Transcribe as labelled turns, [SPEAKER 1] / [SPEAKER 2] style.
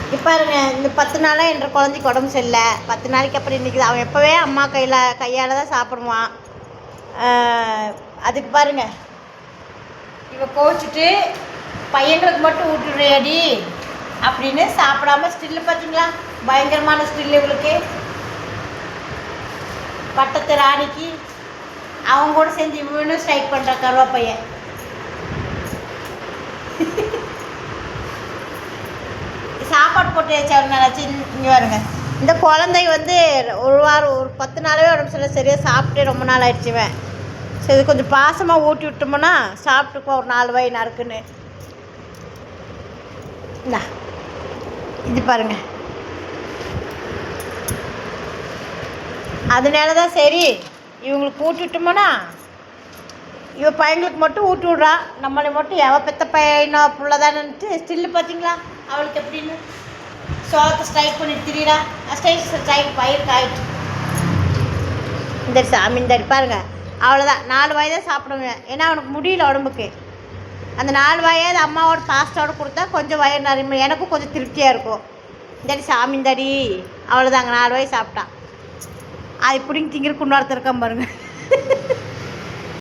[SPEAKER 1] இப்போ பாருங்க, இந்த 10 நாளாக என்ற குழந்தைக்கு உடம்பு சரியில்லை. 10 நாளைக்கு அப்புறம் இன்றைக்கி அவன் எப்போவே அம்மா கையால் தான் சாப்பிடுவான். அதுக்கு பாருங்கள், இவ கோச்சிட்டு பையங்களுக்கு மட்டும் ஊட்டுறியாடி அப்படின்னு சாப்பிடாம ஸ்டில்லு பார்த்தீங்களா? பயங்கரமான ஸ்டில்லு இவளுக்கு. பட்டத்து ராணிக்கு அவங்க கூட செஞ்சு இவனும் ஸ்ட்ரைக் பண்ணுற கருவாப்பையன். சாப்பாடு போட்டு வச்சாச்சு. இங்கே வருங்க, இந்த குழந்தை வந்து ஒரு 10 நாளாகவே உடம்பு சரியாக சாப்பிட்டே ரொம்ப நாள் ஆயிடுச்சுவேன். சரி, கொஞ்சம் பாசமாக ஊட்டி விட்டோம்னா சாப்பிட்டுக்குவோம் ஒரு 4 வாய் நறுக்குன்னு. இந்தா இது பாருங்கள். அதனால தான் சரி இவங்களுக்கு ஊட்டி விட்டோம்னா இவ பையங்களுக்கு மட்டும் ஊட்டி விட்றா, நம்மளை மட்டும் எவ பெத்த பையனோ புள்ள தானேன்ட்டு ஸ்டில்லு பார்த்தீங்களா அவளுக்கு எப்படின்னு சோளத்தை ஸ்ட்ரைக் பண்ணிட்டு திரியிறா. ஸ்ட்ரைக் பயிருக்கு ஆயிடுச்சு. இந்த சாமி இந்த பாருங்க, அவ்வளோதான் 4 வாய் தான் சாப்பிடுவேன். ஏன்னா அவனுக்கு முடியல உடம்புக்கு. அந்த 4 வாயாவது அம்மாவோட பாஸ்டோடு கொடுத்தா கொஞ்சம் வயிறு நிறைய, எனக்கும் கொஞ்சம் திருப்தியாக இருக்கும். இந்த சாமி இந்தடி அவ்வளோதாங்க, 4 வாய் சாப்பிட்டான். அது இப்படிங்க திங்கிற குண்டாரத்தில் இருக்கான் பாருங்கள்.